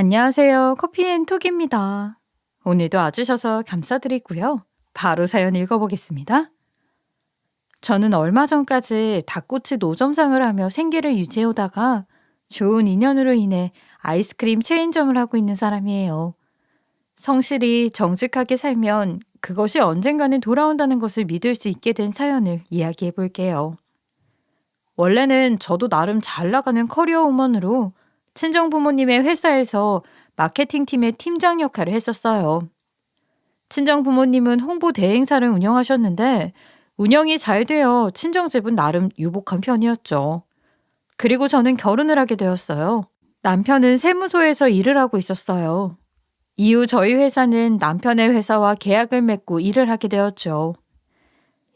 안녕하세요. 커피앤톡입니다. 오늘도 와주셔서 감사드리고요. 바로 사연 읽어보겠습니다. 저는 얼마 전까지 닭꼬치 노점상을 하며 생계를 유지해오다가 좋은 인연으로 인해 아이스크림 체인점을 하고 있는 사람이에요. 성실히 정직하게 살면 그것이 언젠가는 돌아온다는 것을 믿을 수 있게 된 사연을 이야기해 볼게요. 원래는 저도 나름 잘 나가는 커리어 우먼으로 친정 부모님의 회사에서 마케팅팀의 팀장 역할을 했었어요. 친정 부모님은 홍보 대행사를 운영하셨는데 운영이 잘 되어 친정집은 나름 유복한 편이었죠. 그리고 저는 결혼을 하게 되었어요. 남편은 세무소에서 일을 하고 있었어요. 이후 저희 회사는 남편의 회사와 계약을 맺고 일을 하게 되었죠.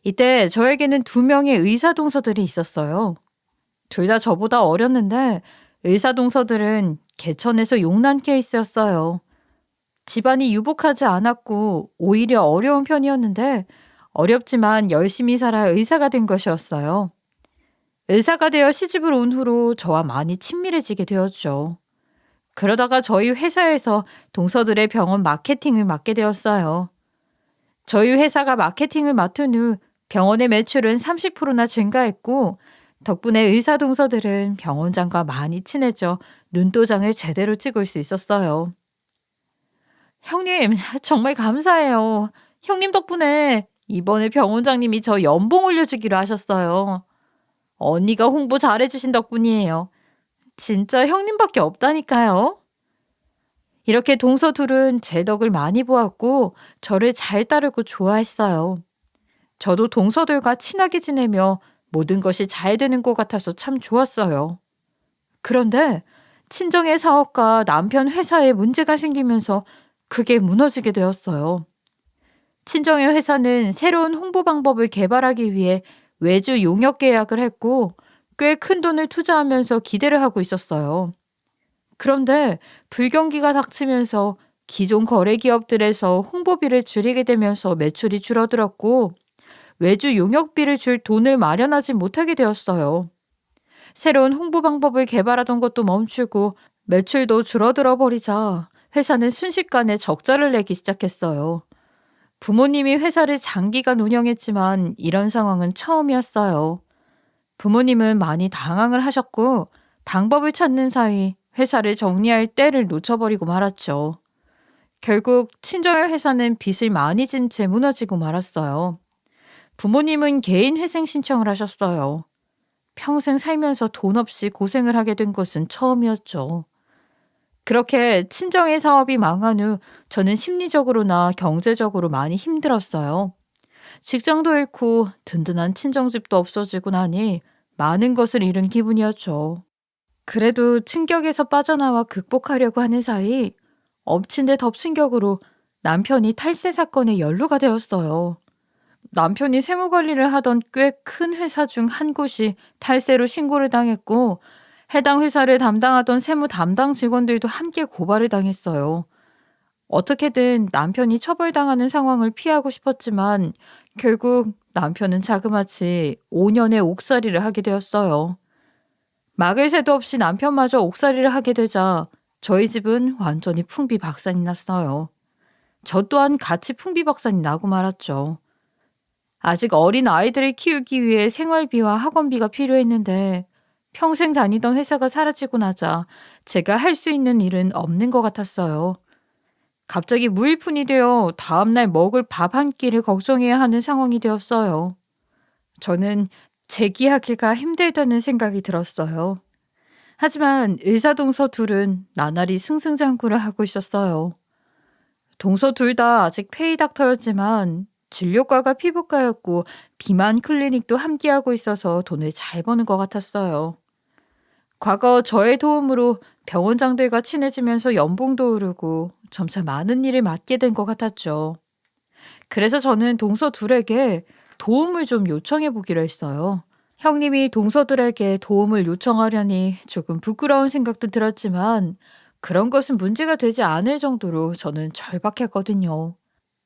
이때 저에게는 2명의 의사 동서들이 있었어요. 둘 다 저보다 어렸는데 의사 동서들은 개천에서 용난 케이스였어요. 집안이 유복하지 않았고 오히려 어려운 편이었는데 어렵지만 열심히 살아 의사가 된 것이었어요. 의사가 되어 시집을 온 후로 저와 많이 친밀해지게 되었죠. 그러다가 저희 회사에서 동서들의 병원 마케팅을 맡게 되었어요. 저희 회사가 마케팅을 맡은 후 병원의 매출은 30%나 증가했고 덕분에 의사 동서들은 병원장과 많이 친해져 눈도장을 제대로 찍을 수 있었어요. 형님, 정말 감사해요. 형님 덕분에 이번에 병원장님이 저 연봉 올려주기로 하셨어요. 언니가 홍보 잘해주신 덕분이에요. 진짜 형님밖에 없다니까요. 이렇게 동서 둘은 제 덕을 많이 보았고 저를 잘 따르고 좋아했어요. 저도 동서들과 친하게 지내며 모든 것이 잘 되는 것 같아서 참 좋았어요. 그런데 친정의 사업과 남편 회사에 문제가 생기면서 그게 무너지게 되었어요. 친정의 회사는 새로운 홍보 방법을 개발하기 위해 외주 용역 계약을 했고 꽤 큰 돈을 투자하면서 기대를 하고 있었어요. 그런데 불경기가 닥치면서 기존 거래 기업들에서 홍보비를 줄이게 되면서 매출이 줄어들었고 외주 용역비를 줄 돈을 마련하지 못하게 되었어요. 새로운 홍보 방법을 개발하던 것도 멈추고 매출도 줄어들어 버리자 회사는 순식간에 적자를 내기 시작했어요. 부모님이 회사를 장기간 운영했지만 이런 상황은 처음이었어요. 부모님은 많이 당황을 하셨고 방법을 찾는 사이 회사를 정리할 때를 놓쳐버리고 말았죠. 결국 친정의 회사는 빚을 많이 진 채 무너지고 말았어요. 부모님은 개인 회생 신청을 하셨어요. 평생 살면서 돈 없이 고생을 하게 된 것은 처음이었죠. 그렇게 친정의 사업이 망한 후 저는 심리적으로나 경제적으로 많이 힘들었어요. 직장도 잃고 든든한 친정집도 없어지고 나니 많은 것을 잃은 기분이었죠. 그래도 충격에서 빠져나와 극복하려고 하는 사이 엎친 데 덮친 격으로 남편이 탈세 사건에 연루가 되었어요. 남편이 세무 관리를 하던 꽤 큰 회사 중 한 곳이 탈세로 신고를 당했고 해당 회사를 담당하던 세무 담당 직원들도 함께 고발을 당했어요. 어떻게든 남편이 처벌당하는 상황을 피하고 싶었지만 결국 남편은 자그마치 5년의 옥살이를 하게 되었어요. 막을 새도 없이 남편마저 옥살이를 하게 되자 저희 집은 완전히 풍비박산이 났어요. 저 또한 같이 풍비박산이 나고 말았죠. 아직 어린 아이들을 키우기 위해 생활비와 학원비가 필요했는데 평생 다니던 회사가 사라지고 나자 제가 할 수 있는 일은 없는 것 같았어요. 갑자기 무일푼이 되어 다음날 먹을 밥 한 끼를 걱정해야 하는 상황이 되었어요. 저는 재기하기가 힘들다는 생각이 들었어요. 하지만 의사 동서 둘은 나날이 승승장구를 하고 있었어요. 동서 둘 다 아직 페이 닥터였지만 진료과가 피부과였고 비만 클리닉도 함께하고 있어서 돈을 잘 버는 것 같았어요. 과거 저의 도움으로 병원장들과 친해지면서 연봉도 오르고 점차 많은 일을 맡게 된 것 같았죠. 그래서 저는 동서 둘에게 도움을 좀 요청해 보기로 했어요. 형님이 동서들에게 도움을 요청하려니 조금 부끄러운 생각도 들었지만 그런 것은 문제가 되지 않을 정도로 저는 절박했거든요.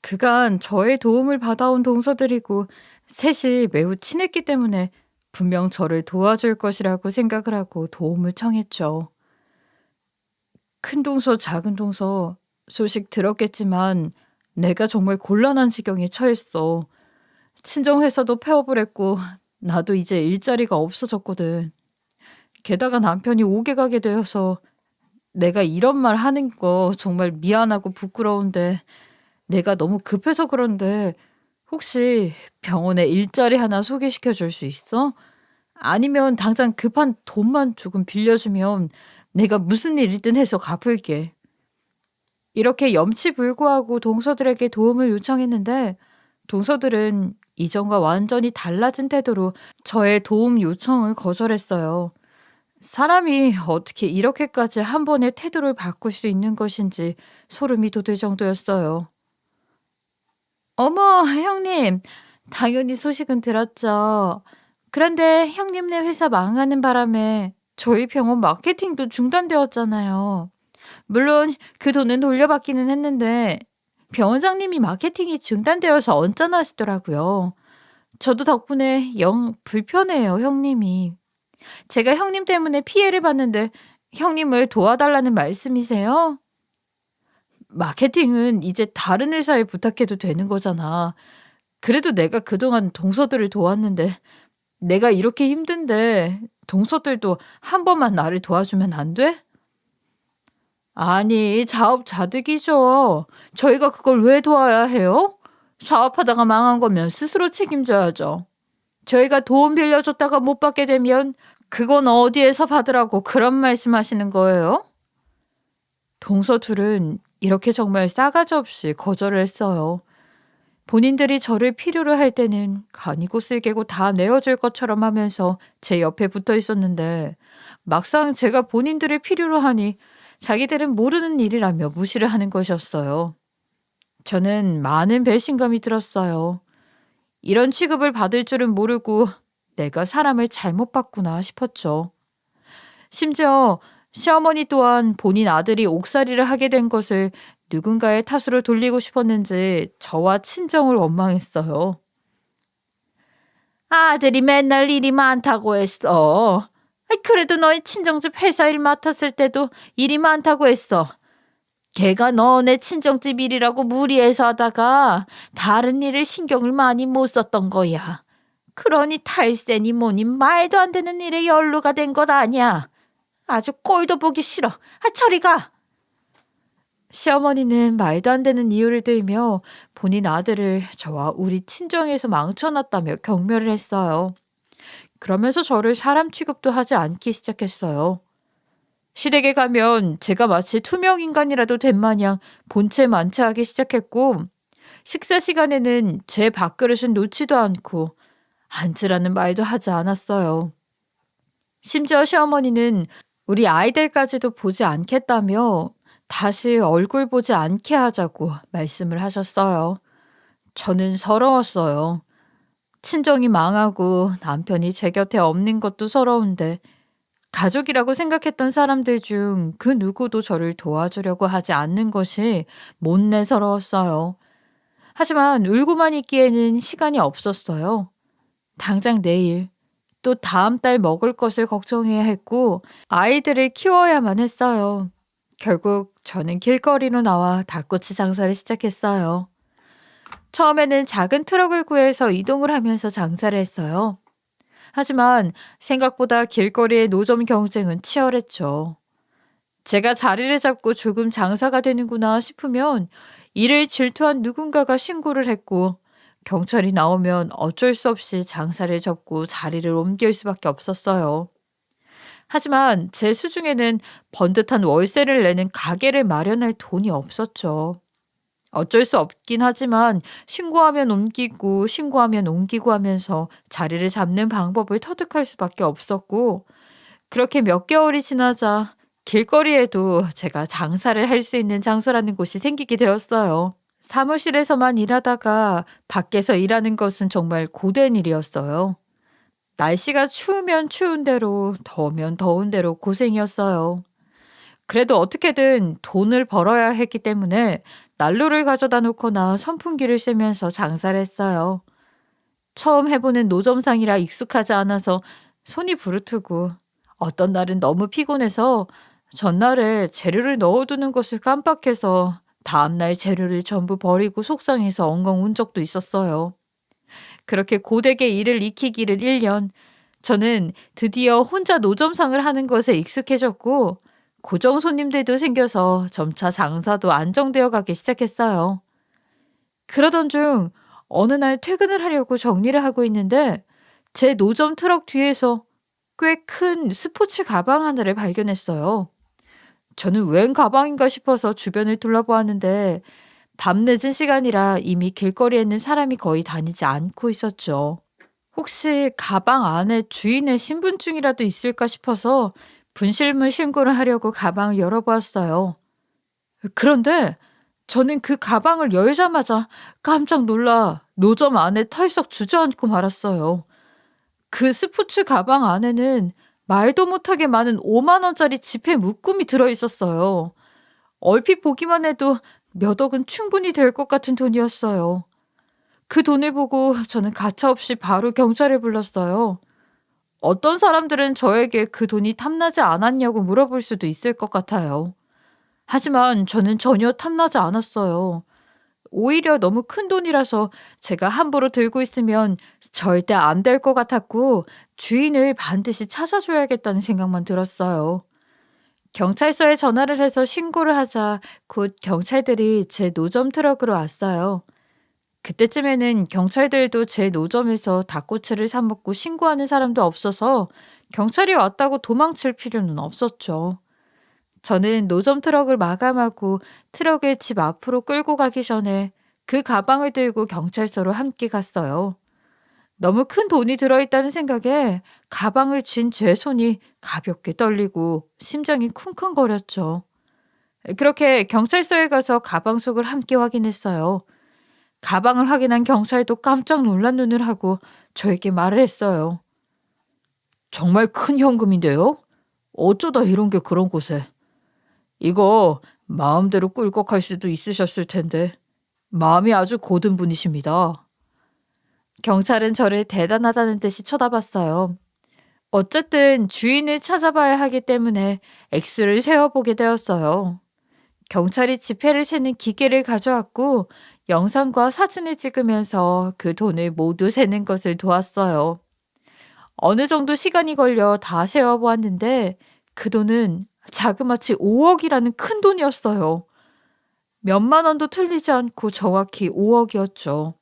그간 저의 도움을 받아온 동서들이고 셋이 매우 친했기 때문에 분명 저를 도와줄 것이라고 생각을 하고 도움을 청했죠. 큰 동서 작은 동서 소식 들었겠지만 내가 정말 곤란한 지경에 처했어. 친정 회사도 폐업을 했고 나도 이제 일자리가 없어졌거든. 게다가 남편이 옥에 가게 되어서 내가 이런 말 하는 거 정말 미안하고 부끄러운데 내가 너무 급해서 그런데 혹시 병원에 일자리 하나 소개시켜 줄 수 있어? 아니면 당장 급한 돈만 조금 빌려주면 내가 무슨 일이든 해서 갚을게. 이렇게 염치불구하고 동서들에게 도움을 요청했는데 동서들은 이전과 완전히 달라진 태도로 저의 도움 요청을 거절했어요. 사람이 어떻게 이렇게까지 한 번에 태도를 바꿀 수 있는 것인지 소름이 돋을 정도였어요. 어머, 형님. 당연히 소식은 들었죠. 그런데 형님네 회사 망하는 바람에 저희 병원 마케팅도 중단되었잖아요. 물론 그 돈은 돌려받기는 했는데 병원장님이 마케팅이 중단되어서 언짢아하시더라고요. 저도 덕분에 영 불편해요, 형님이. 제가 형님 때문에 피해를 봤는데 형님을 도와달라는 말씀이세요? 마케팅은 이제 다른 회사에 부탁해도 되는 거잖아. 그래도 내가 그동안 동서들을 도왔는데 내가 이렇게 힘든데 동서들도 한 번만 나를 도와주면 안 돼? 아니, 자업자득이죠. 저희가 그걸 왜 도와야 해요? 사업하다가 망한 거면 스스로 책임져야죠. 저희가 도움 빌려줬다가 못 받게 되면 그건 어디에서 받으라고 그런 말씀하시는 거예요? 동서 둘은 이렇게 정말 싸가지 없이 거절을 했어요. 본인들이 저를 필요로 할 때는 간이고 쓸개고 다 내어줄 것처럼 하면서 제 옆에 붙어 있었는데 막상 제가 본인들을 필요로 하니 자기들은 모르는 일이라며 무시를 하는 것이었어요. 저는 많은 배신감이 들었어요. 이런 취급을 받을 줄은 모르고 내가 사람을 잘못 봤구나 싶었죠. 심지어 시어머니 또한 본인 아들이 옥살이를 하게 된 것을 누군가의 탓으로 돌리고 싶었는지 저와 친정을 원망했어요. 아들이 맨날 일이 많다고 했어. 그래도 너희 친정집 회사 일 맡았을 때도 일이 많다고 했어. 걔가 너네 친정집 일이라고 무리해서 하다가 다른 일을 신경을 많이 못 썼던 거야. 그러니 탈세니 뭐니 말도 안 되는 일에 연루가 된 것 아니야. 아주 꼴도 보기 싫어. 저리 가. 시어머니는 말도 안 되는 이유를 들며 본인 아들을 저와 우리 친정에서 망쳐놨다며 경멸을 했어요. 그러면서 저를 사람 취급도 하지 않기 시작했어요. 시댁에 가면 제가 마치 투명 인간이라도 된 마냥 본체 만취하기 시작했고 식사 시간에는 제 밥그릇은 놓지도 않고 앉으라는 말도 하지 않았어요. 심지어 시어머니는 우리 아이들까지도 보지 않겠다며 다시 얼굴 보지 않게 하자고 말씀을 하셨어요. 저는 서러웠어요. 친정이 망하고 남편이 제 곁에 없는 것도 서러운데 가족이라고 생각했던 사람들 중 그 누구도 저를 도와주려고 하지 않는 것이 못내 서러웠어요. 하지만 울고만 있기에는 시간이 없었어요. 당장 내일, 또 다음 달 먹을 것을 걱정해야 했고 아이들을 키워야만 했어요. 결국 저는 길거리로 나와 닭꼬치 장사를 시작했어요. 처음에는 작은 트럭을 구해서 이동을 하면서 장사를 했어요. 하지만 생각보다 길거리의 노점 경쟁은 치열했죠. 제가 자리를 잡고 조금 장사가 되는구나 싶으면 이를 질투한 누군가가 신고를 했고 경찰이 나오면 어쩔 수 없이 장사를 접고 자리를 옮길 수밖에 없었어요. 하지만 제 수중에는 번듯한 월세를 내는 가게를 마련할 돈이 없었죠. 어쩔 수 없긴 하지만 신고하면 옮기고 신고하면 옮기고 하면서 자리를 잡는 방법을 터득할 수밖에 없었고 그렇게 몇 개월이 지나자 길거리에도 제가 장사를 할 수 있는 장소라는 곳이 생기게 되었어요. 사무실에서만 일하다가 밖에서 일하는 것은 정말 고된 일이었어요. 날씨가 추우면 추운 대로 더우면 더운 대로 고생이었어요. 그래도 어떻게든 돈을 벌어야 했기 때문에 난로를 가져다 놓거나 선풍기를 쐬면서 장사를 했어요. 처음 해보는 노점상이라 익숙하지 않아서 손이 부르트고 어떤 날은 너무 피곤해서 전날에 재료를 넣어두는 것을 깜빡해서 다음날 재료를 전부 버리고 속상해서 엉엉 운 적도 있었어요. 그렇게 고되게 일을 익히기를 1년, 저는 드디어 혼자 노점상을 하는 것에 익숙해졌고 고정 손님들도 생겨서 점차 장사도 안정되어 가기 시작했어요. 그러던 중 어느 날 퇴근을 하려고 정리를 하고 있는데 제 노점 트럭 뒤에서 꽤 큰 스포츠 가방 하나를 발견했어요. 저는 웬 가방인가 싶어서 주변을 둘러보았는데 밤늦은 시간이라 이미 길거리에는 사람이 거의 다니지 않고 있었죠. 혹시 가방 안에 주인의 신분증이라도 있을까 싶어서 분실물 신고를 하려고 가방을 열어보았어요. 그런데 저는 그 가방을 열자마자 깜짝 놀라 노점 안에 털썩 주저앉고 말았어요. 그 스포츠 가방 안에는 말도 못하게 많은 5만 원짜리 지폐 묶음이 들어있었어요. 얼핏 보기만 해도 몇 억은 충분히 될 것 같은 돈이었어요. 그 돈을 보고 저는 가차없이 바로 경찰을 불렀어요. 어떤 사람들은 저에게 그 돈이 탐나지 않았냐고 물어볼 수도 있을 것 같아요. 하지만 저는 전혀 탐나지 않았어요. 오히려 너무 큰 돈이라서 제가 함부로 들고 있으면 절대 안 될 것 같았고 주인을 반드시 찾아줘야겠다는 생각만 들었어요. 경찰서에 전화를 해서 신고를 하자 곧 경찰들이 제 노점 트럭으로 왔어요. 그때쯤에는 경찰들도 제 노점에서 닭꼬치를 사 먹고 신고하는 사람도 없어서 경찰이 왔다고 도망칠 필요는 없었죠. 저는 노점 트럭을 마감하고 트럭을 집 앞으로 끌고 가기 전에 그 가방을 들고 경찰서로 함께 갔어요. 너무 큰 돈이 들어있다는 생각에 가방을 쥔 제 손이 가볍게 떨리고 심장이 쿵쾅거렸죠. 그렇게 경찰서에 가서 가방 속을 함께 확인했어요. 가방을 확인한 경찰도 깜짝 놀란 눈을 하고 저에게 말을 했어요. 정말 큰 현금인데요? 어쩌다 이런 게 그런 곳에. 이거 마음대로 끌고 갈 수도 있으셨을 텐데 마음이 아주 고든 분이십니다. 경찰은 저를 대단하다는 듯이 쳐다봤어요. 어쨌든 주인을 찾아봐야 하기 때문에 액수를 세어보게 되었어요. 경찰이 지폐를 세는 기계를 가져왔고 영상과 사진을 찍으면서 그 돈을 모두 세는 것을 도왔어요. 어느 정도 시간이 걸려 다 세어보았는데 그 돈은 자그마치 5억이라는 큰 돈이었어요. 몇만 원도 틀리지 않고 정확히 5억이었죠.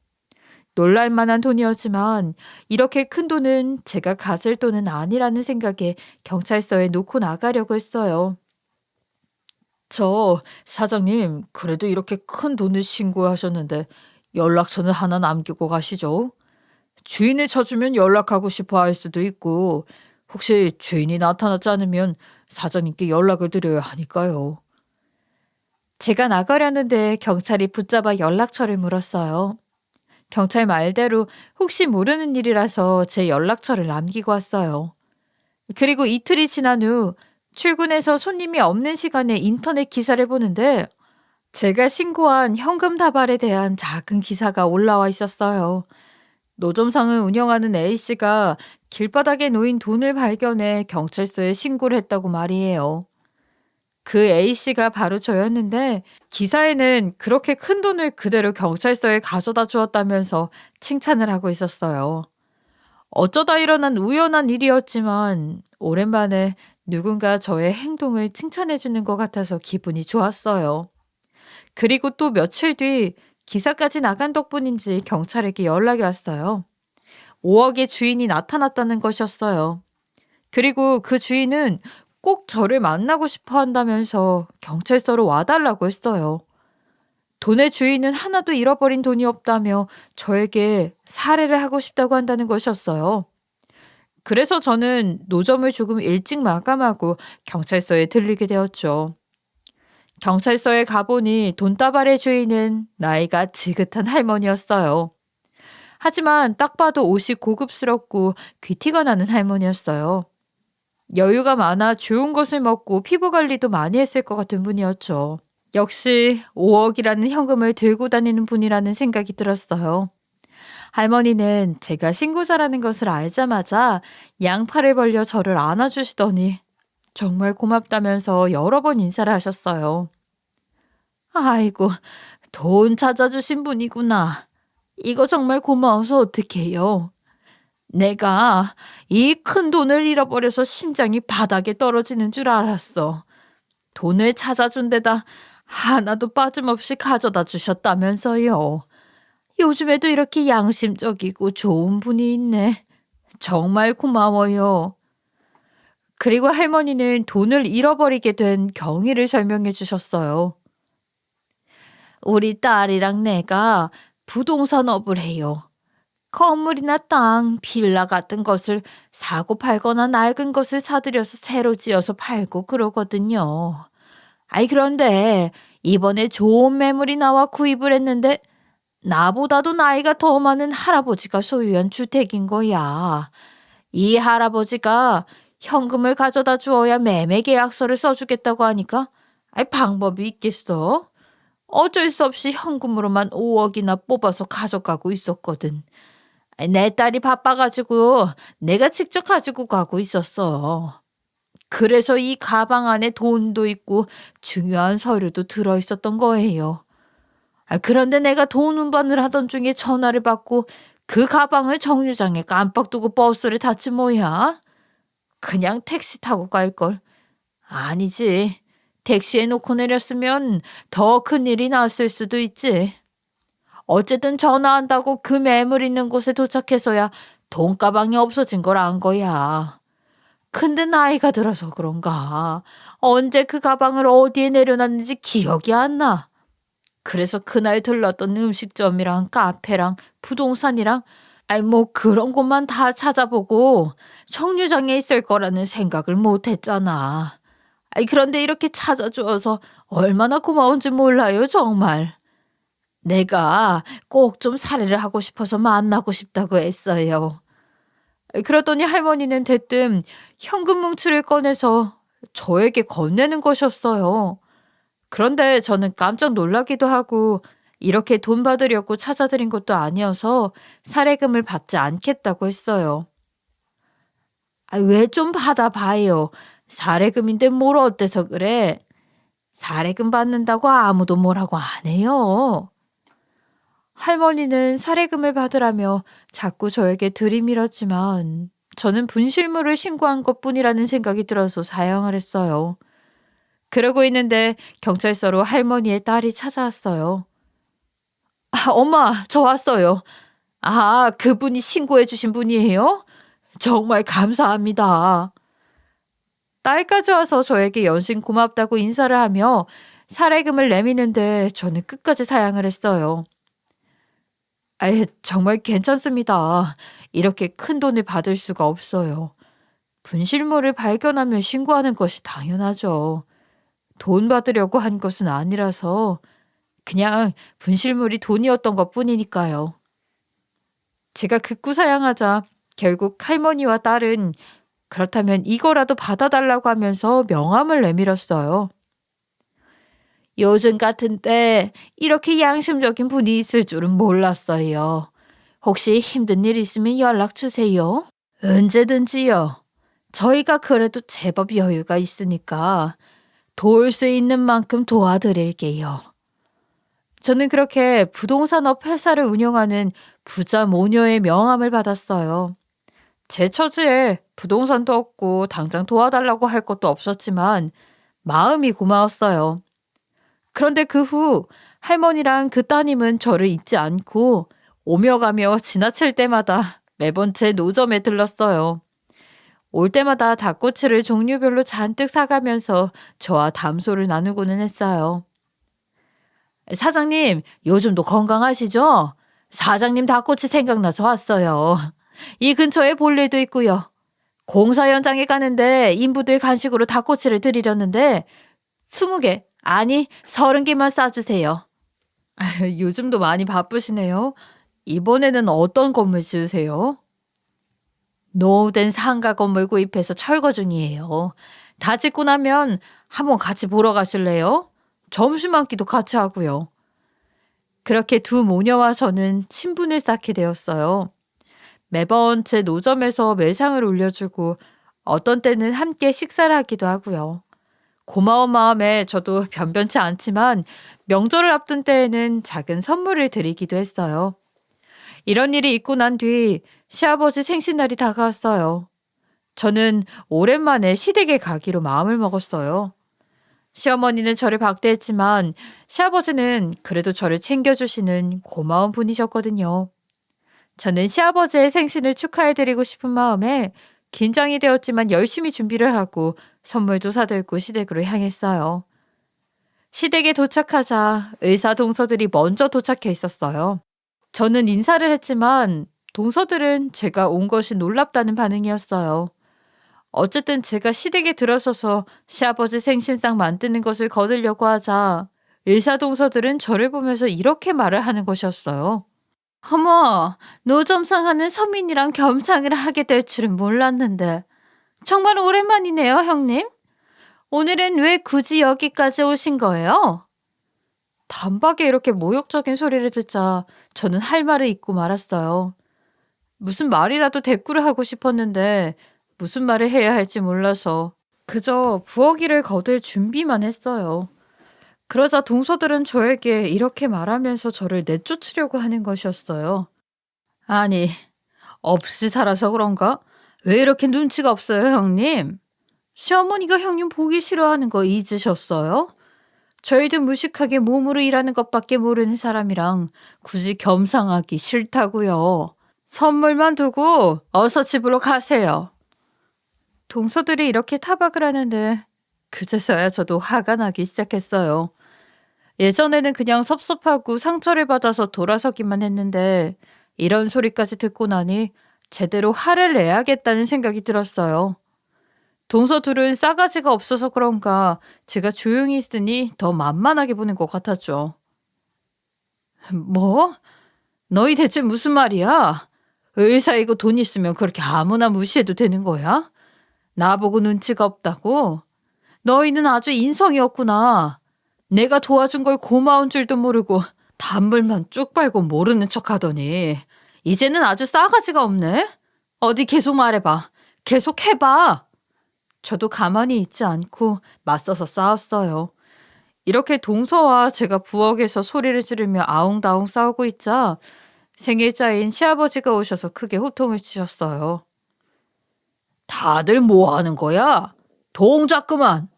놀랄만한 돈이었지만 이렇게 큰 돈은 제가 가질 돈은 아니라는 생각에 경찰서에 놓고 나가려고 했어요. 사장님, 그래도 이렇게 큰 돈을 신고하셨는데 연락처는 하나 남기고 가시죠. 주인을 찾으면 연락하고 싶어 할 수도 있고 혹시 주인이 나타나지 않으면 사장님께 연락을 드려야 하니까요. 제가 나가려는데 경찰이 붙잡아 연락처를 물었어요. 경찰 말대로 혹시 모르는 일이라서 제 연락처를 남기고 왔어요. 그리고 이틀이 지난 후 출근해서 손님이 없는 시간에 인터넷 기사를 보는데 제가 신고한 현금 다발에 대한 작은 기사가 올라와 있었어요. 노점상을 운영하는 A씨가 길바닥에 놓인 돈을 발견해 경찰서에 신고를 했다고 말이에요. 그 A씨가 바로 저였는데 기사에는 그렇게 큰 돈을 그대로 경찰서에 가져다 주었다면서 칭찬을 하고 있었어요. 어쩌다 일어난 우연한 일이었지만 오랜만에 누군가 저의 행동을 칭찬해 주는 것 같아서 기분이 좋았어요. 그리고 또 며칠 뒤 기사까지 나간 덕분인지 경찰에게 연락이 왔어요. 5억의 주인이 나타났다는 것이었어요. 그리고 그 주인은 꼭 저를 만나고 싶어 한다면서 경찰서로 와달라고 했어요. 돈의 주인은 하나도 잃어버린 돈이 없다며 저에게 살해를 하고 싶다고 한다는 것이었어요. 그래서 저는 노점을 조금 일찍 마감하고 경찰서에 들리게 되었죠. 경찰서에 가보니 돈다발의 주인은 나이가 지긋한 할머니였어요. 하지만 딱 봐도 옷이 고급스럽고 귀티가 나는 할머니였어요. 여유가 많아 좋은 것을 먹고 피부 관리도 많이 했을 것 같은 분이었죠. 역시 5억이라는 현금을 들고 다니는 분이라는 생각이 들었어요. 할머니는 제가 신고자라는 것을 알자마자 양팔을 벌려 저를 안아주시더니 정말 고맙다면서 여러 번 인사를 하셨어요. 아이고, 돈 찾아주신 분이구나. 이거 정말 고마워서 어떡해요. 내가 이 큰 돈을 잃어버려서 심장이 바닥에 떨어지는 줄 알았어. 돈을 찾아준 데다 하나도 빠짐없이 가져다 주셨다면서요. 요즘에도 이렇게 양심적이고 좋은 분이 있네. 정말 고마워요. 그리고 할머니는 돈을 잃어버리게 된 경위를 설명해 주셨어요. 우리 딸이랑 내가 부동산업을 해요. 건물이나 땅, 빌라 같은 것을 사고 팔거나 낡은 것을 사들여서 새로 지어서 팔고 그러거든요. 아이, 그런데 이번에 좋은 매물이 나와 구입을 했는데 나보다도 나이가 더 많은 할아버지가 소유한 주택인 거야. 이 할아버지가 현금을 가져다 주어야 매매 계약서를 써주겠다고 하니까 아이, 방법이 있겠어? 어쩔 수 없이 현금으로만 5억이나 뽑아서 가져가고 있었거든. 내 딸이 바빠가지고 내가 직접 가지고 가고 있었어. 그래서 이 가방 안에 돈도 있고 중요한 서류도 들어있었던 거예요. 그런데 내가 돈 운반을 하던 중에 전화를 받고 그 가방을 정류장에 깜빡 두고 버스를 탔지 뭐야. 그냥 택시 타고 갈걸. 아니지. 택시에 놓고 내렸으면 더 큰일이 났을 수도 있지. 어쨌든 전화한다고 그 매물 있는 곳에 도착해서야 돈가방이 없어진 걸 안 거야. 근데 나이가 들어서 그런가. 언제 그 가방을 어디에 내려놨는지 기억이 안 나. 그래서 그날 들렀던 음식점이랑 카페랑 부동산이랑 뭐 그런 곳만 다 찾아보고 정류장에 있을 거라는 생각을 못 했잖아. 그런데 이렇게 찾아주어서 얼마나 고마운지 몰라요, 정말. 내가 꼭 좀 살해를 하고 싶어서 만나고 싶다고 했어요. 그러더니 할머니는 대뜸 현금 뭉치를 꺼내서 저에게 건네는 것이었어요. 그런데 저는 깜짝 놀라기도 하고 이렇게 돈 받으려고 찾아드린 것도 아니어서 사례금을 받지 않겠다고 했어요. 왜 좀 받아봐요. 사례금인데 뭘 어때서 그래? 사례금 받는다고 아무도 뭐라고 안 해요. 할머니는 사례금을 받으라며 자꾸 저에게 들이밀었지만 저는 분실물을 신고한 것뿐이라는 생각이 들어서 사양을 했어요. 그러고 있는데 경찰서로 할머니의 딸이 찾아왔어요. 엄마, 저 왔어요. 그분이 신고해 주신 분이에요? 정말 감사합니다. 딸까지 와서 저에게 연신 고맙다고 인사를 하며 사례금을 내미는데 저는 끝까지 사양을 했어요. 정말 괜찮습니다. 이렇게 큰 돈을 받을 수가 없어요. 분실물을 발견하면 신고하는 것이 당연하죠. 돈 받으려고 한 것은 아니라서 그냥 분실물이 돈이었던 것뿐이니까요. 제가 극구 사양하자 결국 할머니와 딸은 그렇다면 이거라도 받아달라고 하면서 명함을 내밀었어요. 요즘 같은 때 이렇게 양심적인 분이 있을 줄은 몰랐어요. 혹시 힘든 일 있으면 연락 주세요. 언제든지요. 저희가 그래도 제법 여유가 있으니까 도울 수 있는 만큼 도와드릴게요. 저는 그렇게 부동산업 회사를 운영하는 부자 모녀의 명함을 받았어요. 제 처지에 부동산도 없고 당장 도와달라고 할 것도 없었지만 마음이 고마웠어요. 그런데 그 후 할머니랑 그 따님은 저를 잊지 않고 오며 가며 지나칠 때마다 매번 제 노점에 들렀어요. 올 때마다 닭꼬치를 종류별로 잔뜩 사가면서 저와 담소를 나누고는 했어요. 사장님, 요즘도 건강하시죠? 사장님 닭꼬치 생각나서 왔어요. 이 근처에 볼 일도 있고요. 공사 현장에 가는데 인부들 간식으로 닭꼬치를 드리려는데 20개, 아니 30개만 싸주세요. 요즘도 많이 바쁘시네요. 이번에는 어떤 건물 지으세요? 노후된 상가 건물 구입해서 철거 중이에요. 다 짓고 나면 한번 같이 보러 가실래요? 점심 한 끼도 같이 하고요. 그렇게 두 모녀와 저는 친분을 쌓게 되었어요. 매번 제 노점에서 매상을 올려주고 어떤 때는 함께 식사를 하기도 하고요. 고마운 마음에 저도 변변치 않지만 명절을 앞둔 때에는 작은 선물을 드리기도 했어요. 이런 일이 있고 난 뒤 시아버지 생신날이 다가왔어요. 저는 오랜만에 시댁에 가기로 마음을 먹었어요. 시어머니는 저를 박대했지만 시아버지는 그래도 저를 챙겨주시는 고마운 분이셨거든요. 저는 시아버지의 생신을 축하해드리고 싶은 마음에 긴장이 되었지만 열심히 준비를 하고 선물도 사들고 시댁으로 향했어요. 시댁에 도착하자 의사 동서들이 먼저 도착해 있었어요. 저는 인사를 했지만 동서들은 제가 온 것이 놀랍다는 반응이었어요. 어쨌든 제가 시댁에 들어서서 시아버지 생신상 만드는 것을 거들려고 하자 의사 동서들은 저를 보면서 이렇게 말을 하는 것이었어요. 어머, 노점상하는 서민이랑 겸상을 하게 될 줄은 몰랐는데. 정말 오랜만이네요, 형님. 오늘은 왜 굳이 여기까지 오신 거예요? 단박에 이렇게 모욕적인 소리를 듣자 저는 할 말을 잊고 말았어요. 무슨 말이라도 대꾸를 하고 싶었는데 무슨 말을 해야 할지 몰라서 그저 부엌일을 거둘 준비만 했어요. 그러자 동서들은 저에게 이렇게 말하면서 저를 내쫓으려고 하는 것이었어요. 아니, 없이 살아서 그런가? 왜 이렇게 눈치가 없어요, 형님? 시어머니가 형님 보기 싫어하는 거 잊으셨어요? 저희도 무식하게 몸으로 일하는 것밖에 모르는 사람이랑 굳이 겸상하기 싫다고요. 선물만 두고 어서 집으로 가세요. 동서들이 이렇게 타박을 하는데 그제서야 저도 화가 나기 시작했어요. 예전에는 그냥 섭섭하고 상처를 받아서 돌아서기만 했는데 이런 소리까지 듣고 나니 제대로 화를 내야겠다는 생각이 들었어요. 동서 둘은 싸가지가 없어서 그런가 제가 조용히 있으니 더 만만하게 보는 것 같았죠. 뭐? 너희 대체 무슨 말이야? 의사이고 돈 있으면 그렇게 아무나 무시해도 되는 거야? 나보고 눈치가 없다고? 너희는 아주 인성이 없구나. 내가 도와준 걸 고마운 줄도 모르고 단물만 쭉 빨고 모르는 척하더니 이제는 아주 싸가지가 없네. 어디 계속 말해봐. 계속 해봐. 저도 가만히 있지 않고 맞서서 싸웠어요. 이렇게 동서와 제가 부엌에서 소리를 지르며 아웅다웅 싸우고 있자 생일자인 시아버지가 오셔서 크게 호통을 치셨어요. 다들 뭐 하는 거야? 동작 그만.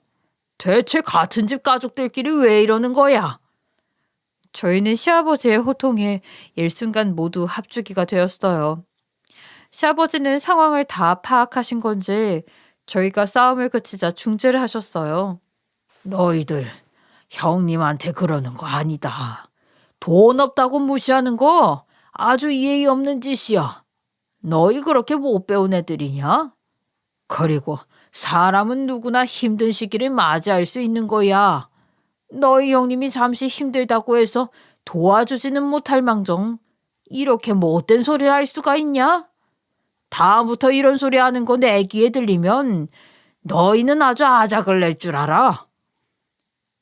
대체 같은 집 가족들끼리 왜 이러는 거야? 저희는 시아버지의 호통에 일순간 모두 합주기가 되었어요. 시아버지는 상황을 다 파악하신 건지 저희가 싸움을 그치자 중재를 하셨어요. 너희들 형님한테 그러는 거 아니다. 돈 없다고 무시하는 거 아주 예의 없는 짓이야. 너희 그렇게 못 배운 애들이냐? 그리고 사람은 누구나 힘든 시기를 맞이할 수 있는 거야. 너희 형님이 잠시 힘들다고 해서 도와주지는 못할 망정 이렇게 못된 소리를 할 수가 있냐? 다음부터 이런 소리 하는 거 내 귀에 들리면 너희는 아주 아작을 낼 줄 알아.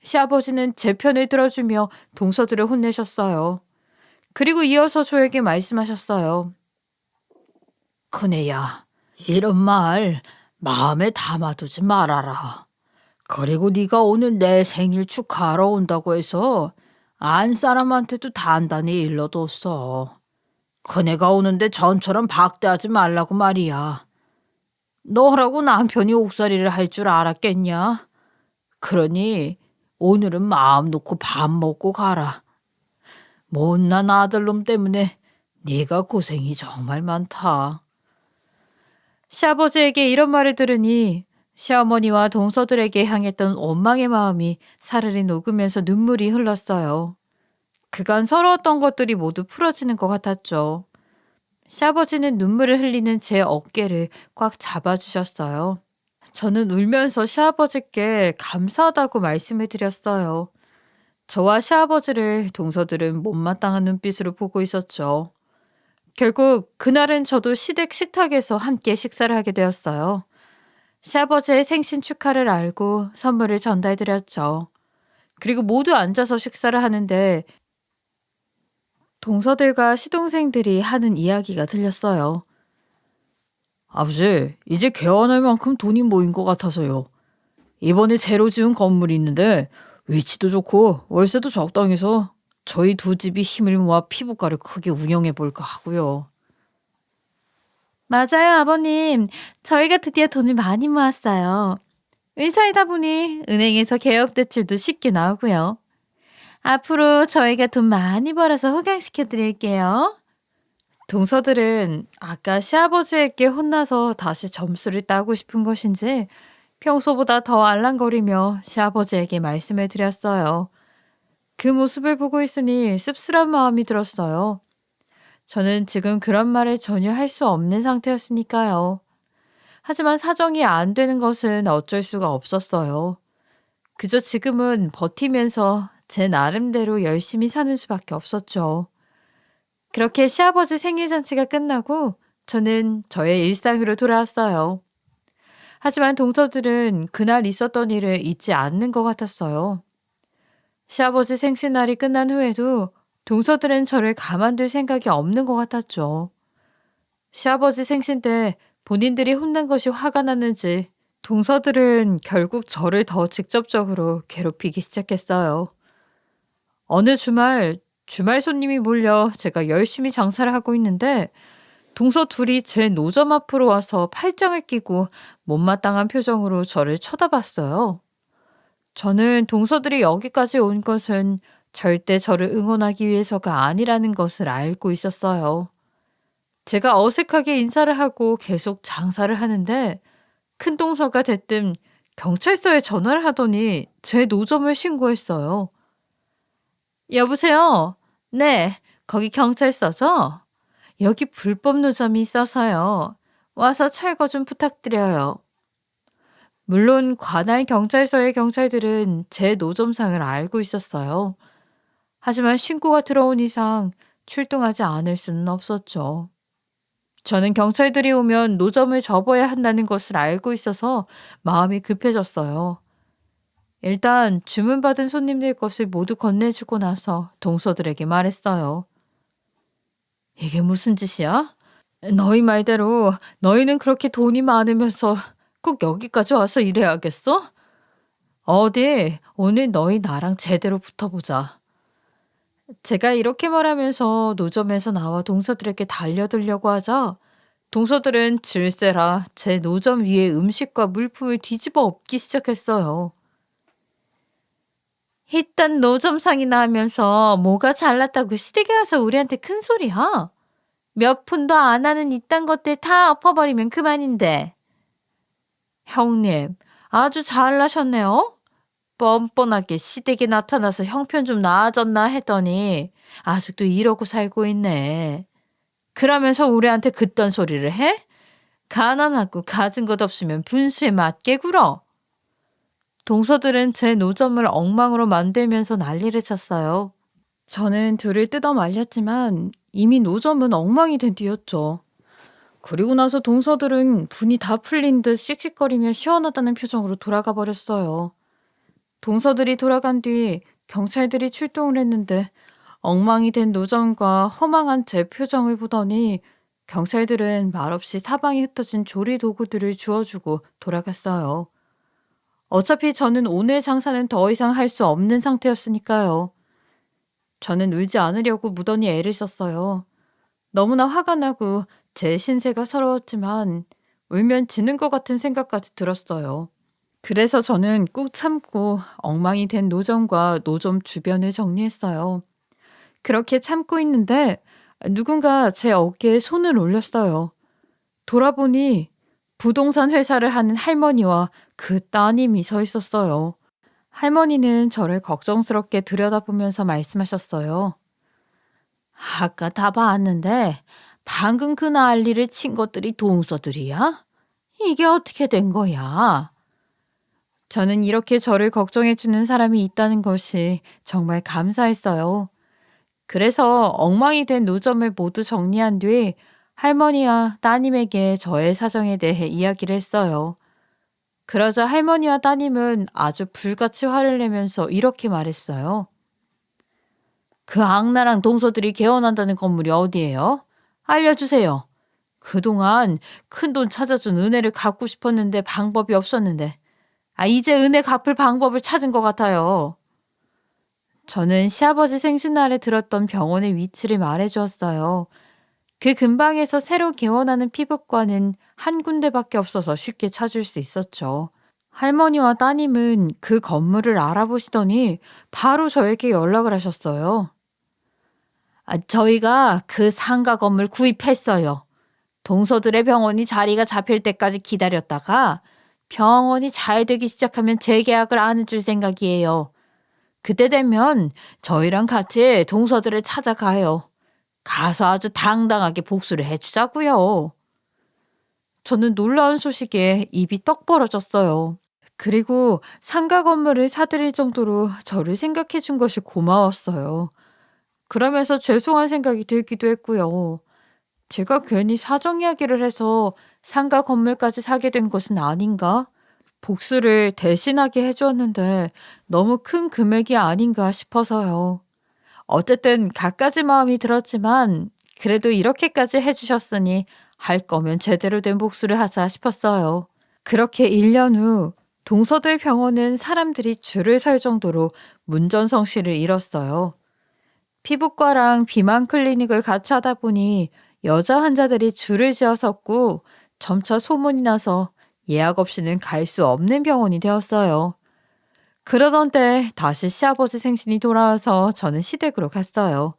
시아버지는 제 편을 들어주며 동서들을 혼내셨어요. 그리고 이어서 저에게 말씀하셨어요. 큰애야, 이런 말 마음에 담아두지 말아라. 그리고 네가 오늘 내 생일 축하하러 온다고 해서 안 사람한테도 단단히 일러뒀어. 큰애가 오는데 전처럼 박대하지 말라고 말이야. 너라고 남편이 옥살이를 할 줄 알았겠냐? 그러니 오늘은 마음 놓고 밥 먹고 가라. 못난 아들놈 때문에 네가 고생이 정말 많다. 시아버지에게 이런 말을 들으니 시어머니와 동서들에게 향했던 원망의 마음이 사르르 녹으면서 눈물이 흘렀어요. 그간 서러웠던 것들이 모두 풀어지는 것 같았죠. 시아버지는 눈물을 흘리는 제 어깨를 꽉 잡아주셨어요. 저는 울면서 시아버지께 감사하다고 말씀을 드렸어요. 저와 시아버지를 동서들은 못마땅한 눈빛으로 보고 있었죠. 결국 그날은 저도 시댁 식탁에서 함께 식사를 하게 되었어요. 시아버지의 생신 축하를 알고 선물을 전달드렸죠. 그리고 모두 앉아서 식사를 하는데 동서들과 시동생들이 하는 이야기가 들렸어요. 아버지, 이제 개원할 만큼 돈이 모인 것 같아서요. 이번에 새로 지은 건물이 있는데 위치도 좋고 월세도 적당해서 저희 두 집이 힘을 모아 피부과를 크게 운영해 볼까 하고요. 맞아요, 아버님. 저희가 드디어 돈을 많이 모았어요. 의사이다 보니 은행에서 개업 대출도 쉽게 나오고요. 앞으로 저희가 돈 많이 벌어서 호강시켜 드릴게요. 동서들은 아까 시아버지에게 혼나서 다시 점수를 따고 싶은 것인지 평소보다 더 알랑거리며 시아버지에게 말씀을 드렸어요. 그 모습을 보고 있으니 씁쓸한 마음이 들었어요. 저는 지금 그런 말을 전혀 할 수 없는 상태였으니까요. 하지만 사정이 안 되는 것은 어쩔 수가 없었어요. 그저 지금은 버티면서 제 나름대로 열심히 사는 수밖에 없었죠. 그렇게 시아버지 생일 잔치가 끝나고 저는 저의 일상으로 돌아왔어요. 하지만 동서들은 그날 있었던 일을 잊지 않는 것 같았어요. 시아버지 생신날이 끝난 후에도 동서들은 저를 가만둘 생각이 없는 것 같았죠. 시아버지 생신 때 본인들이 혼난 것이 화가 났는지 동서들은 결국 저를 더 직접적으로 괴롭히기 시작했어요. 어느 주말 손님이 몰려 제가 열심히 장사를 하고 있는데 동서 둘이 제 노점 앞으로 와서 팔짱을 끼고 못마땅한 표정으로 저를 쳐다봤어요. 저는 동서들이 여기까지 온 것은 절대 저를 응원하기 위해서가 아니라는 것을 알고 있었어요. 제가 어색하게 인사를 하고 계속 장사를 하는데 큰 동서가 대뜸 경찰서에 전화를 하더니 제 노점을 신고했어요. 여보세요? 네, 거기 경찰서죠? 여기 불법 노점이 있어서요. 와서 철거 좀 부탁드려요. 물론 관할 경찰서의 경찰들은 제 노점상을 알고 있었어요. 하지만 신고가 들어온 이상 출동하지 않을 수는 없었죠. 저는 경찰들이 오면 노점을 접어야 한다는 것을 알고 있어서 마음이 급해졌어요. 일단 주문받은 손님들 것을 모두 건네주고 나서 동서들에게 말했어요. 이게 무슨 짓이야? 너희 말대로 너희는 그렇게 돈이 많으면서 꼭 여기까지 와서 일해야겠어? 어디 오늘 너희 나랑 제대로 붙어보자. 제가 이렇게 말하면서 노점에서 나와 동서들에게 달려들려고 하자 동서들은 질세라 제 노점 위에 음식과 물품을 뒤집어 엎기 시작했어요. 이딴 노점상이나 하면서 뭐가 잘났다고 시댁에 와서 우리한테 큰 소리야? 몇 푼도 안 하는 이딴 것들 다 엎어버리면 그만인데. 형님, 아주 잘나셨네요. 뻔뻔하게 시댁에 나타나서 형편 좀 나아졌나 했더니 아직도 이러고 살고 있네. 그러면서 우리한테 그딴 소리를 해? 가난하고 가진 것 없으면 분수에 맞게 굴어. 동서들은 제 노점을 엉망으로 만들면서 난리를 쳤어요. 저는 둘을 뜯어 말렸지만 이미 노점은 엉망이 된 뒤였죠. 그리고 나서 동서들은 분이 다 풀린 듯 씩씩거리며 시원하다는 표정으로 돌아가 버렸어요. 동서들이 돌아간 뒤 경찰들이 출동을 했는데 엉망이 된 노점과 허망한 제 표정을 보더니 경찰들은 말없이 사방에 흩어진 조리 도구들을 주워주고 돌아갔어요. 어차피 저는 오늘 장사는 더 이상 할 수 없는 상태였으니까요. 저는 울지 않으려고 무던히 애를 썼어요. 너무나 화가 나고 제 신세가 서러웠지만 울면 지는 것 같은 생각까지 들었어요. 그래서 저는 꾹 참고 엉망이 된 노점과 노점 주변을 정리했어요. 그렇게 참고 있는데 누군가 제 어깨에 손을 올렸어요. 돌아보니 부동산 회사를 하는 할머니와 그 따님이 서 있었어요. 할머니는 저를 걱정스럽게 들여다보면서 말씀하셨어요. 아까 다 봤는데 방금 그 난리를 친 것들이 동서들이야? 이게 어떻게 된 거야? 저는 이렇게 저를 걱정해주는 사람이 있다는 것이 정말 감사했어요. 그래서 엉망이 된 노점을 모두 정리한 뒤 할머니와 따님에게 저의 사정에 대해 이야기를 했어요. 그러자 할머니와 따님은 아주 불같이 화를 내면서 이렇게 말했어요. 그 악랄한 동서들이 개원한다는 건물이 어디예요? 알려주세요. 그동안 큰돈 찾아준 은혜를 갚고 싶었는데 방법이 없었는데, 이제 은혜 갚을 방법을 찾은 것 같아요. 저는 시아버지 생신날에 들었던 병원의 위치를 말해주었어요. 그 근방에서 새로 개원하는 피부과는 한 군데밖에 없어서 쉽게 찾을 수 있었죠. 할머니와 따님은 그 건물을 알아보시더니 바로 저에게 연락을 하셨어요. 저희가 그 상가 건물 구입했어요. 동서들의 병원이 자리가 잡힐 때까지 기다렸다가 병원이 잘 되기 시작하면 재계약을 안 해줄 생각이에요. 그때 되면 저희랑 같이 동서들을 찾아가요. 가서 아주 당당하게 복수를 해주자고요. 저는 놀라운 소식에 입이 떡 벌어졌어요. 그리고 상가 건물을 사들일 정도로 저를 생각해 준 것이 고마웠어요. 그러면서 죄송한 생각이 들기도 했고요. 제가 괜히 사정 이야기를 해서 상가 건물까지 사게 된 것은 아닌가? 복수를 대신하게 해주었는데 너무 큰 금액이 아닌가 싶어서요. 어쨌든 갖가지 마음이 들었지만 그래도 이렇게까지 해주셨으니 할 거면 제대로 된 복수를 하자 싶었어요. 그렇게 1년 후 동서들 병원은 사람들이 줄을 설 정도로 문전성시를 이뤘어요. 피부과랑 비만 클리닉을 같이 하다 보니 여자 환자들이 줄을 지어 섰고 점차 소문이 나서 예약 없이는 갈 수 없는 병원이 되었어요. 그러던 때 다시 시아버지 생신이 돌아와서 저는 시댁으로 갔어요.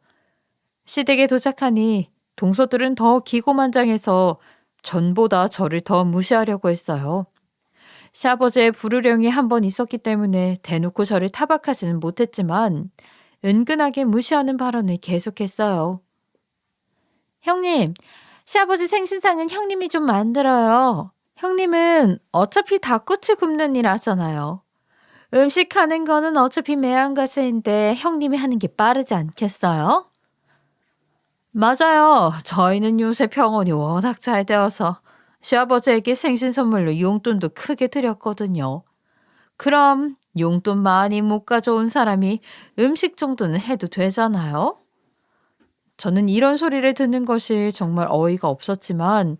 시댁에 도착하니 동서들은 더 기고만장해서 전보다 저를 더 무시하려고 했어요. 시아버지의 불우령이 한 번 있었기 때문에 대놓고 저를 타박하지는 못했지만 은근하게 무시하는 발언을 계속했어요. 형님, 시아버지 생신상은 형님이 좀 만들어요. 형님은 어차피 닭꼬치 굽는 일 하잖아요. 음식 하는 거는 어차피 매한가지인데 형님이 하는 게 빠르지 않겠어요? 맞아요. 저희는 요새 병원이 워낙 잘 되어서 시아버지에게 생신 선물로 용돈도 크게 드렸거든요. 그럼 용돈 많이 못 가져온 사람이 음식 정도는 해도 되잖아요? 저는 이런 소리를 듣는 것이 정말 어이가 없었지만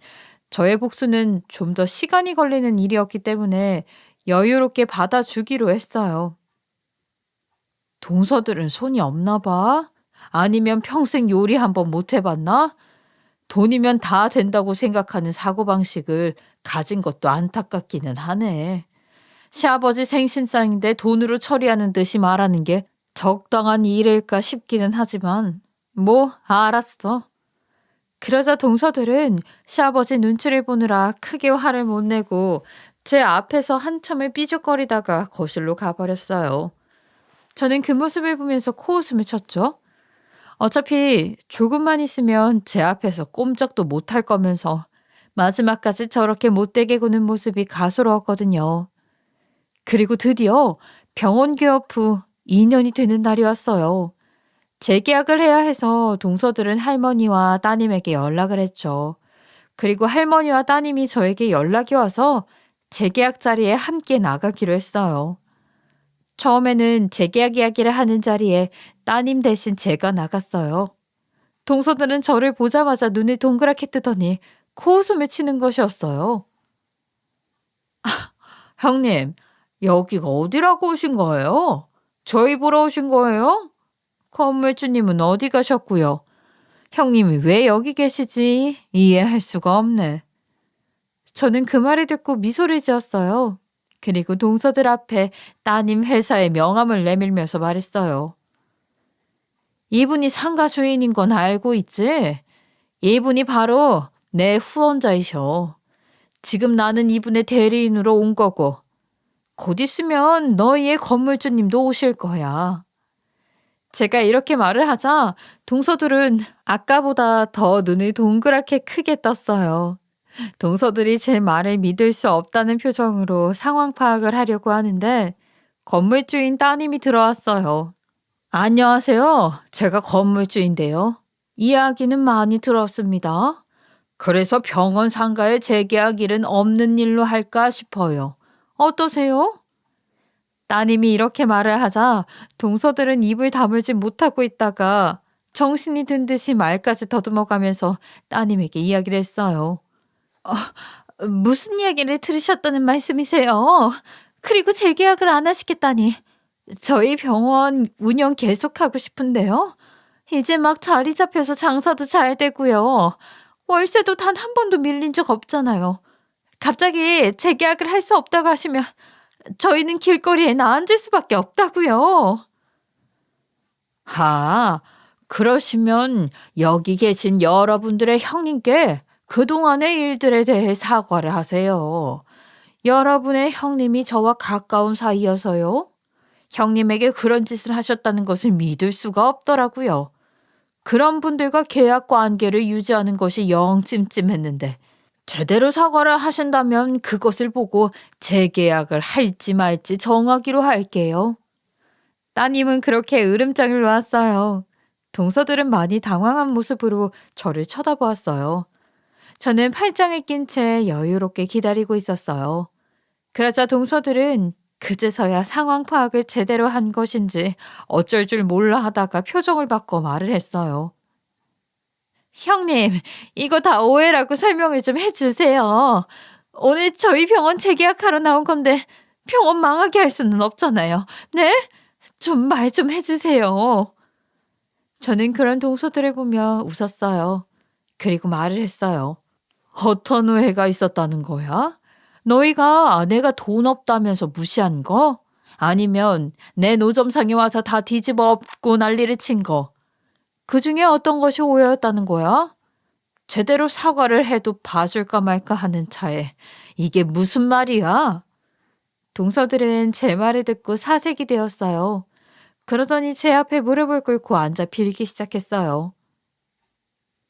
저의 복수는 좀 더 시간이 걸리는 일이었기 때문에 여유롭게 받아주기로 했어요. 동서들은 손이 없나 봐? 아니면 평생 요리 한번 못 해봤나? 돈이면 다 된다고 생각하는 사고방식을 가진 것도 안타깝기는 하네. 시아버지 생신상인데 돈으로 처리하는 듯이 말하는 게 적당한 일일까 싶기는 하지만 뭐 알았어. 그러자 동서들은 시아버지 눈치를 보느라 크게 화를 못 내고 제 앞에서 한참을 삐죽거리다가 거실로 가버렸어요. 저는 그 모습을 보면서 코웃음을 쳤죠. 어차피 조금만 있으면 제 앞에서 꼼짝도 못할 거면서 마지막까지 저렇게 못되게 구는 모습이 가소로웠거든요. 그리고 드디어 병원 개업 후 2년이 되는 날이 왔어요. 재계약을 해야 해서 동서들은 할머니와 따님에게 연락을 했죠. 그리고 할머니와 따님이 저에게 연락이 와서 재계약 자리에 함께 나가기로 했어요. 처음에는 재계약 이야기를 하는 자리에 따님 대신 제가 나갔어요. 동서들은 저를 보자마자 눈을 동그랗게 뜨더니 코웃음을 치는 것이었어요. 형님, 여기가 어디라고 오신 거예요? 저희 보러 오신 거예요? 건물주님은 어디 가셨고요? 형님이 왜 여기 계시지? 이해할 수가 없네. 저는 그 말을 듣고 미소를 지었어요. 그리고 동서들 앞에 따님 회사의 명함을 내밀면서 말했어요. 이분이 상가 주인인 건 알고 있지? 이분이 바로 내 후원자이셔. 지금 나는 이분의 대리인으로 온 거고 곧 있으면 너희의 건물주님도 오실 거야. 제가 이렇게 말을 하자 동서들은 아까보다 더 눈을 동그랗게 크게 떴어요. 동서들이 제 말을 믿을 수 없다는 표정으로 상황 파악을 하려고 하는데 건물주인 따님이 들어왔어요. 안녕하세요. 제가 건물주인데요. 이야기는 많이 들었습니다. 그래서 병원 상가에 재계약 일은 없는 일로 할까 싶어요. 어떠세요? 따님이 이렇게 말을 하자 동서들은 입을 다물지 못하고 있다가 정신이 든 듯이 말까지 더듬어가면서 따님에게 이야기를 했어요. 무슨 이야기를 들으셨다는 말씀이세요? 그리고 재계약을 안 하시겠다니. 저희 병원 운영 계속하고 싶은데요. 이제 막 자리 잡혀서 장사도 잘 되고요. 월세도 단 한 번도 밀린 적 없잖아요. 갑자기 재계약을 할 수 없다고 하시면 저희는 길거리에 나앉을 수밖에 없다고요. 그러시면 여기 계신 여러분들의 형님께 그동안의 일들에 대해 사과를 하세요. 여러분의 형님이 저와 가까운 사이여서요. 형님에게 그런 짓을 하셨다는 것을 믿을 수가 없더라고요. 그런 분들과 계약 관계를 유지하는 것이 영 찜찜했는데 제대로 사과를 하신다면 그것을 보고 재계약을 할지 말지 정하기로 할게요. 따님은 그렇게 으름장을 놓았어요. 동서들은 많이 당황한 모습으로 저를 쳐다보았어요. 저는 팔짱을 낀 채 여유롭게 기다리고 있었어요. 그러자 동서들은 그제서야 상황 파악을 제대로 한 것인지 어쩔 줄 몰라 하다가 표정을 바꿔 말을 했어요. 형님, 이거 다 오해라고 설명을 좀 해주세요. 오늘 저희 병원 재계약하러 나온 건데 병원 망하게 할 수는 없잖아요. 네? 좀 말 좀 해주세요. 저는 그런 동서들을 보며 웃었어요. 그리고 말을 했어요. 어떤 오해가 있었다는 거야? 너희가 내가 돈 없다면서 무시한 거? 아니면 내 노점상에 와서 다 뒤집어 엎고 난리를 친 거? 그 중에 어떤 것이 오해였다는 거야? 제대로 사과를 해도 봐줄까 말까 하는 차에 이게 무슨 말이야? 동서들은 제 말을 듣고 사색이 되었어요. 그러더니 제 앞에 무릎을 꿇고 앉아 빌기 시작했어요.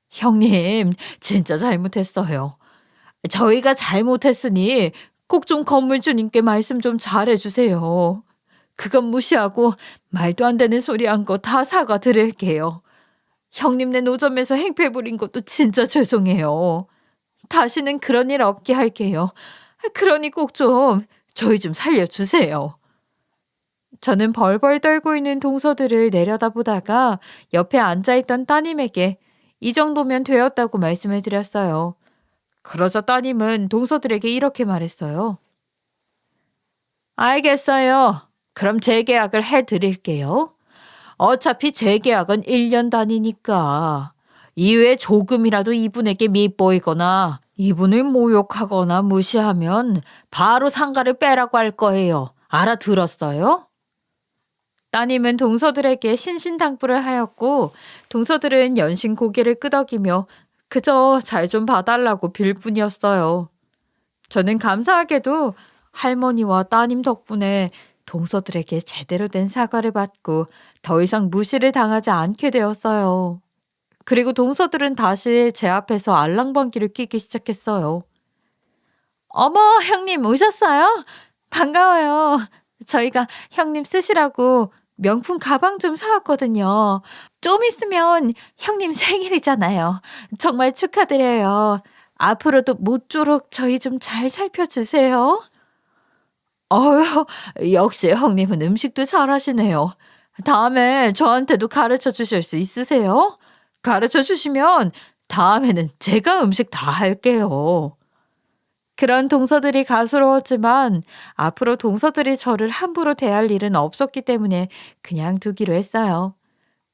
형님, 진짜 잘못했어요. 저희가 잘못했으니 꼭 좀 건물주님께 말씀 좀 잘해주세요. 그건 무시하고 말도 안 되는 소리 한 거 다 사과드릴게요. 형님네 노점에서 행패 부린 것도 진짜 죄송해요. 다시는 그런 일 없게 할게요. 그러니 꼭 좀 저희 좀 살려주세요. 저는 벌벌 떨고 있는 동서들을 내려다보다가 옆에 앉아있던 따님에게 이 정도면 되었다고 말씀을 드렸어요. 그러자 따님은 동서들에게 이렇게 말했어요. 알겠어요. 그럼 재계약을 해드릴게요. 어차피 재계약은 1년 단위니까 이후에 조금이라도 이분에게 밉보이거나 이분을 모욕하거나 무시하면 바로 상가를 빼라고 할 거예요. 알아들었어요? 따님은 동서들에게 신신당부를 하였고 동서들은 연신 고개를 끄덕이며 그저 잘 좀 봐달라고 빌 뿐이었어요. 저는 감사하게도 할머니와 따님 덕분에 동서들에게 제대로 된 사과를 받고 더 이상 무시를 당하지 않게 되었어요. 그리고 동서들은 다시 제 앞에서 알랑방귀를 끼기 시작했어요. 어머, 형님 오셨어요? 반가워요. 저희가 형님 쓰시라고 명품 가방 좀 사왔거든요. 좀 있으면 형님 생일이잖아요. 정말 축하드려요. 앞으로도 모쪼록 저희 좀 잘 살펴주세요. 어휴, 역시 형님은 음식도 잘하시네요. 다음에 저한테도 가르쳐 주실 수 있으세요? 가르쳐 주시면 다음에는 제가 음식 다 할게요. 그런 동서들이 가수로웠지만 앞으로 동서들이 저를 함부로 대할 일은 없었기 때문에 그냥 두기로 했어요.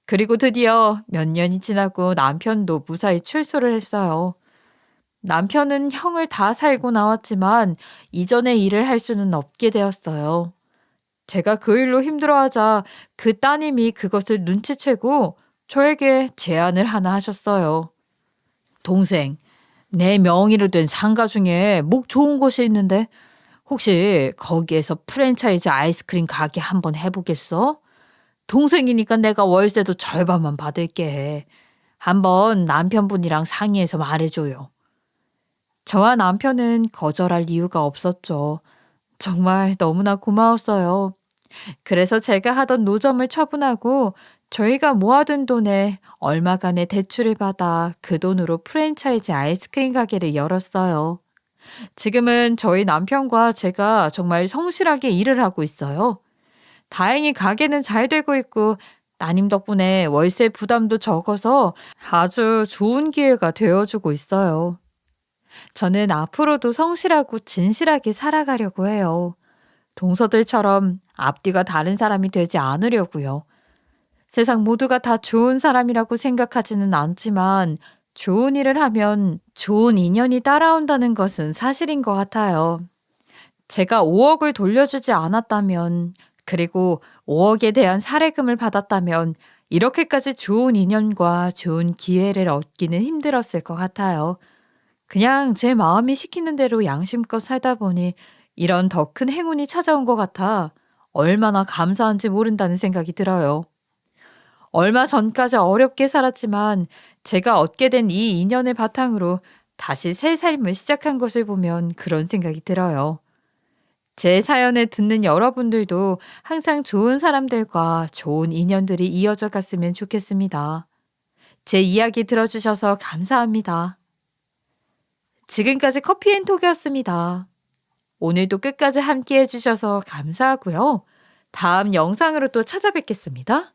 그리고 드디어 몇 년이 지나고 남편도 무사히 출소를 했어요. 남편은 형을 다 살고 나왔지만 이전의 일을 할 수는 없게 되었어요. 제가 그 일로 힘들어하자 그 따님이 그것을 눈치채고 저에게 제안을 하나 하셨어요. 동생, 내 명의로 된 상가 중에 목 좋은 곳이 있는데 혹시 거기에서 프랜차이즈 아이스크림 가게 한번 해보겠어? 동생이니까 내가 월세도 절반만 받을게. 한번 남편분이랑 상의해서 말해줘요. 저와 남편은 거절할 이유가 없었죠. 정말 너무나 고마웠어요. 그래서 제가 하던 노점을 처분하고 저희가 모아둔 돈에 얼마간의 대출을 받아 그 돈으로 프랜차이즈 아이스크림 가게를 열었어요. 지금은 저희 남편과 제가 정말 성실하게 일을 하고 있어요. 다행히 가게는 잘 되고 있고 따님 덕분에 월세 부담도 적어서 아주 좋은 기회가 되어주고 있어요. 저는 앞으로도 성실하고 진실하게 살아가려고 해요. 동서들처럼 앞뒤가 다른 사람이 되지 않으려고요. 세상 모두가 다 좋은 사람이라고 생각하지는 않지만 좋은 일을 하면 좋은 인연이 따라온다는 것은 사실인 것 같아요. 제가 5억을 돌려주지 않았다면, 그리고 5억에 대한 사례금을 받았다면 이렇게까지 좋은 인연과 좋은 기회를 얻기는 힘들었을 것 같아요. 그냥 제 마음이 시키는 대로 양심껏 살다 보니 이런 더 큰 행운이 찾아온 것 같아 얼마나 감사한지 모른다는 생각이 들어요. 얼마 전까지 어렵게 살았지만 제가 얻게 된 이 인연을 바탕으로 다시 새 삶을 시작한 것을 보면 그런 생각이 들어요. 제 사연을 듣는 여러분들도 항상 좋은 사람들과 좋은 인연들이 이어져 갔으면 좋겠습니다. 제 이야기 들어주셔서 감사합니다. 지금까지 커피앤톡이었습니다. 오늘도 끝까지 함께 해주셔서 감사하고요. 다음 영상으로 또 찾아뵙겠습니다.